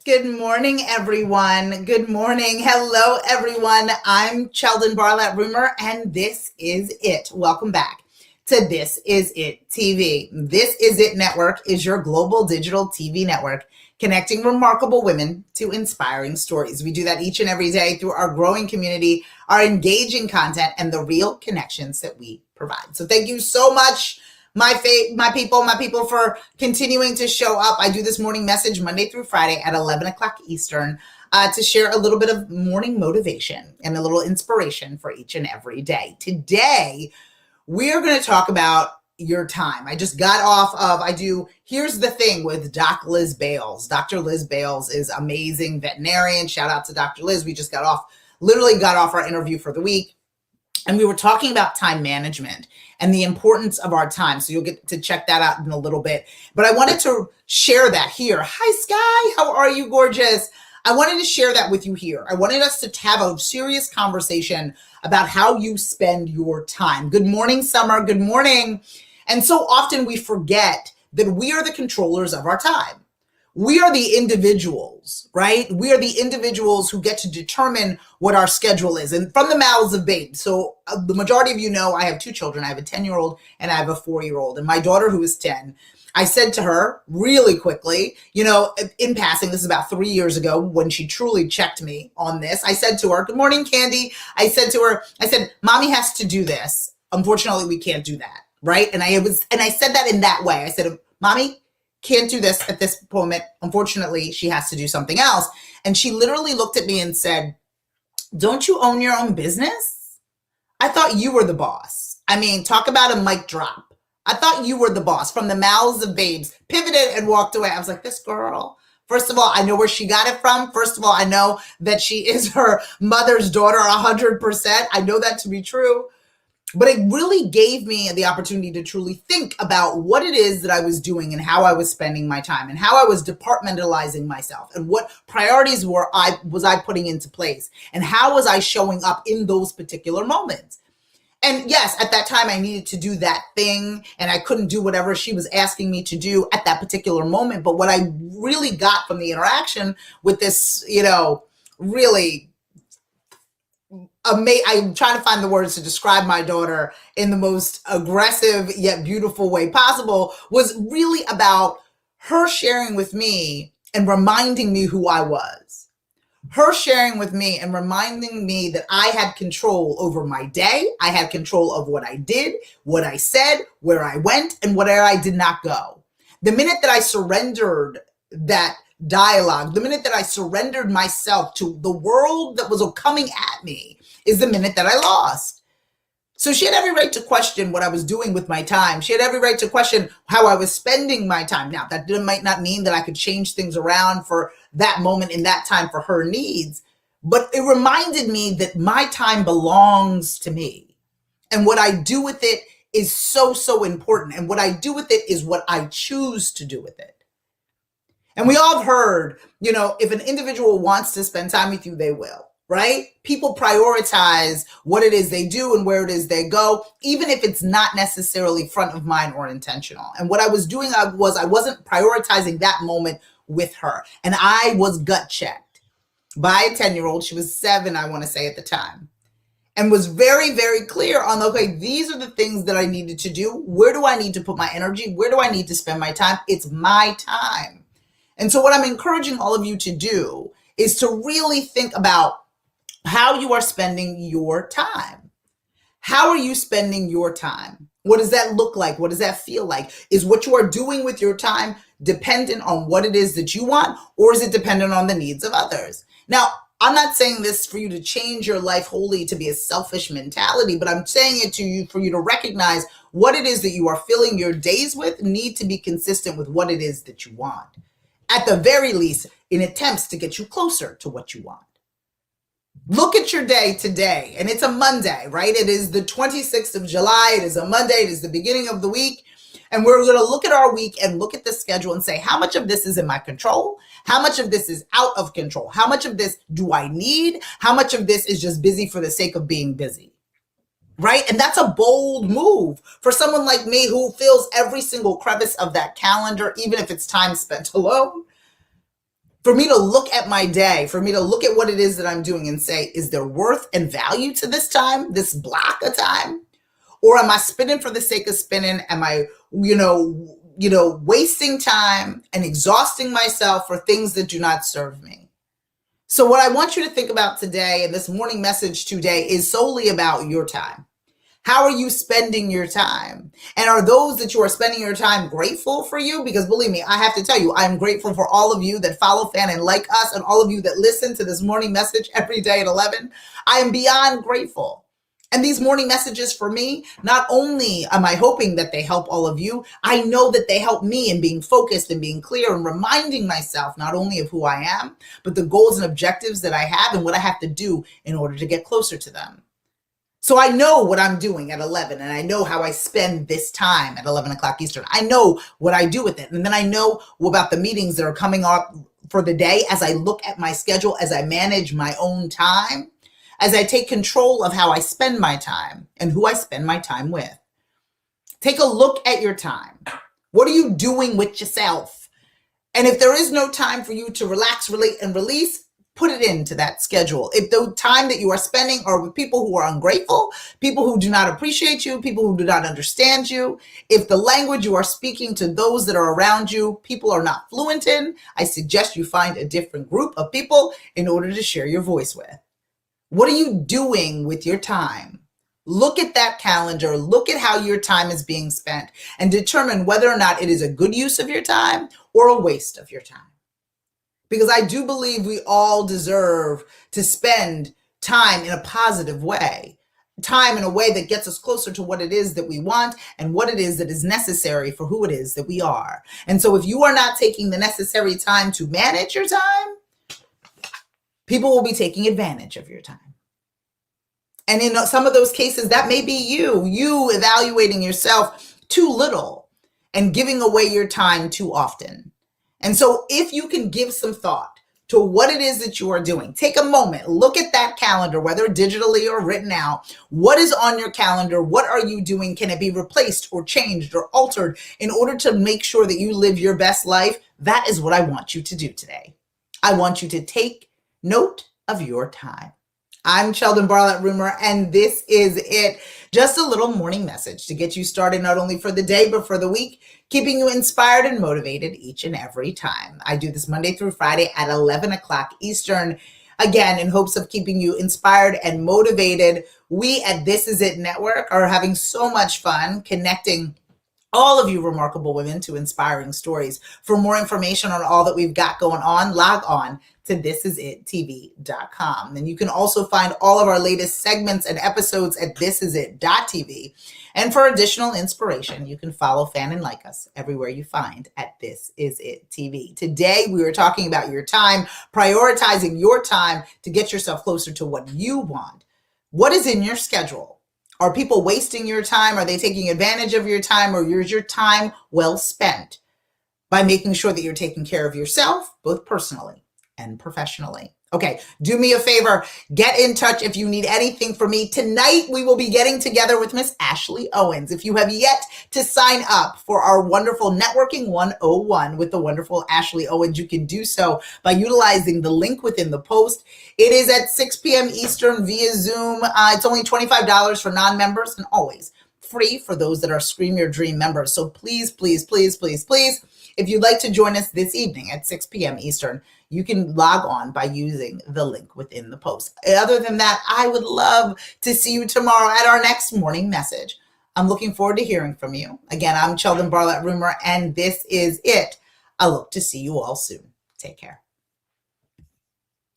Good morning, everyone. Good morning. Hello, everyone. I'm CHELDIN BARLATT RUMER, and this is it. Welcome back to This Is It TV. This Is It Network is your global digital TV network connecting remarkable women to inspiring stories. We do that each and every day through our growing community, our engaging content, and the real connections that we provide. So thank you so much, my people for continuing to show up. I do this morning message Monday through Friday at 11 o'clock Eastern to share a little bit of morning motivation and a little inspiration for each and every day. Today, we are going to talk about your time. I just got off of, Here's the Thing with Dr. Liz Bales. Dr. Liz Bales is amazing veterinarian. Shout out to Dr. Liz. We just literally got off our interview for the week. And we were talking about time management and the importance of our time. So you'll get to check that out in a little bit. But I wanted to share that here. Hi, Sky. How are you, gorgeous? I wanted to share that with you here. I wanted us to have a serious conversation about how you spend your time. Good morning, Summer. Good morning. And so often we forget that we are the controllers of our time. We are the individuals, right? We are the individuals who get to determine what our schedule is. And from the mouths of babes. So the majority of you know I have two children. I have a 10-year-old and I have a 4-year-old. And my daughter, who is 10, I said to her really quickly, in passing, this is about 3 years ago when she truly checked me on this. I said to her, good morning, Candy. I said, mommy has to do this. Unfortunately, we can't do that, right? And I said that in that way. I said, mommy can't do this at this moment. Unfortunately, she has to do something else. And she literally looked at me and said, don't you own your own business? I thought you were the boss. I mean, talk about a mic drop. I thought you were the boss. From the mouths of babes, pivoted and walked away. I was like, this girl, first of all, I know where she got it from. First of all, I know that she is her mother's daughter 100%. I know that to be true. But it really gave me the opportunity to truly think about what it is that I was doing and how I was spending my time and how I was departmentalizing myself and what priorities was I putting into place and how was I showing up in those particular moments. And yes, at that time I needed to do that thing and I couldn't do whatever she was asking me to do at that particular moment. But what I really got from the interaction with this, really I'm trying to find the words to describe my daughter in the most aggressive yet beautiful way possible, was really about her sharing with me and reminding me who I was. Her sharing with me and reminding me that I had control over my day. I had control of what I did, what I said, where I went, and where I did not go. The minute that I surrendered that dialogue, the minute that I surrendered myself to the world that was coming at me, is the minute that I lost. So she had every right to question what I was doing with my time. She had every right to question how I was spending my time. Now, that might not mean that I could change things around for that moment in that time for her needs, but it reminded me that my time belongs to me. And what I do with it is so, so important. And what I do with it is what I choose to do with it. And we all have heard, if an individual wants to spend time with you, they will. Right? People prioritize what it is they do and where it is they go, even if it's not necessarily front of mind or intentional. And what I was doing I wasn't prioritizing that moment with her. And I was gut checked by a 10-year-old. She was 7, I want to say at the time, and was very, very clear on, okay, these are the things that I needed to do. Where do I need to put my energy? Where do I need to spend my time? It's my time. And so what I'm encouraging all of you to do is to really think about how you are spending your time. How are you spending your time? What does that look like? What does that feel like? Is what you are doing with your time dependent on what it is that you want, or is it dependent on the needs of others? Now, I'm not saying this for you to change your life wholly to be a selfish mentality, but I'm saying it to you for you to recognize what it is that you are filling your days with need to be consistent with what it is that you want. At the very least, in attempts to get you closer to what you want. Look at your day today, and it's a Monday, right? It is the 26th of July. It is a Monday. It is the beginning of the week. And we're going to look at our week and look at the schedule and say, how much of this is in my control? How much of this is out of control? How much of this do I need? How much of this is just busy for the sake of being busy? Right? And that's a bold move for someone like me who fills every single crevice of that calendar, even if it's time spent alone. For me to look at my day, for me to look at what it is that I'm doing and say, is there worth and value to this time, this block of time? Or am I spinning for the sake of spinning? Am I, wasting time and exhausting myself for things that do not serve me? So what I want you to think about today, and this morning message today, is solely about your time. How are you spending your time? And are those that you are spending your time grateful for you? Because believe me, I have to tell you, I'm grateful for all of you that follow, fan, and like us, and all of you that listen to this morning message every day at 11. I am beyond grateful. And these morning messages for me, not only am I hoping that they help all of you, I know that they help me in being focused and being clear and reminding myself not only of who I am, but the goals and objectives that I have and what I have to do in order to get closer to them. So I know what I'm doing at 11, and I know how I spend this time at 11 o'clock Eastern. I know what I do with it. And then I know about the meetings that are coming up for the day as I look at my schedule, as I manage my own time, as I take control of how I spend my time and who I spend my time with. Take a look at your time. What are you doing with yourself? And if there is no time for you to relax, relate, and release, put it into that schedule. If the time that you are spending are with people who are ungrateful, people who do not appreciate you, people who do not understand you, if the language you are speaking to those that are around you, people are not fluent in, I suggest you find a different group of people in order to share your voice with. What are you doing with your time? Look at that calendar, look at how your time is being spent, and determine whether or not it is a good use of your time or a waste of your time. Because I do believe we all deserve to spend time in a positive way, time in a way that gets us closer to what it is that we want and what it is that is necessary for who it is that we are. And so if you are not taking the necessary time to manage your time, people will be taking advantage of your time. And in some of those cases, that may be you evaluating yourself too little and giving away your time too often. And so if you can give some thought to what it is that you are doing, take a moment, look at that calendar, whether digitally or written out. What is on your calendar? What are you doing? Can it be replaced or changed or altered in order to make sure that you live your best life? That is what I want you to do today. I want you to take note of your time. I'm CHELDIN BARLATT RUMER, and this is it. Just a little morning message to get you started not only for the day, but for the week, keeping you inspired and motivated each and every time. I do this Monday through Friday at 11 o'clock Eastern, again, in hopes of keeping you inspired and motivated. We at This Is It Network are having so much fun connecting all of you remarkable women to inspiring stories. For more information on all that we've got going on, log on to thisisit.tv.com. And you can also find all of our latest segments and episodes at thisisit.tv. And for additional inspiration, you can follow, fan, and like us everywhere you find at This Is It TV. Today, we were talking about your time, prioritizing your time to get yourself closer to what you want. What is in your schedule? Are people wasting your time? Are they taking advantage of your time? Or is your time well spent by making sure that you're taking care of yourself, both personally and professionally? Okay, do me a favor, get in touch if you need anything from me. Tonight, we will be getting together with Miss Ashley Owens. If you have yet to sign up for our wonderful Networking 101 with the wonderful Ashley Owens, you can do so by utilizing the link within the post. It is at 6 p.m. Eastern via Zoom. It's only $25 for non-members and always free for those that are Scream Your Dream members. So please, please, please, please, please, if you'd like to join us this evening at 6 p.m. Eastern, you can log on by using the link within the post. Other than that, I would love to see you tomorrow at our next morning message. I'm looking forward to hearing from you. Again, I'm CHELDIN BARLATT RUMER, and this is it. I look to see you all soon. Take care.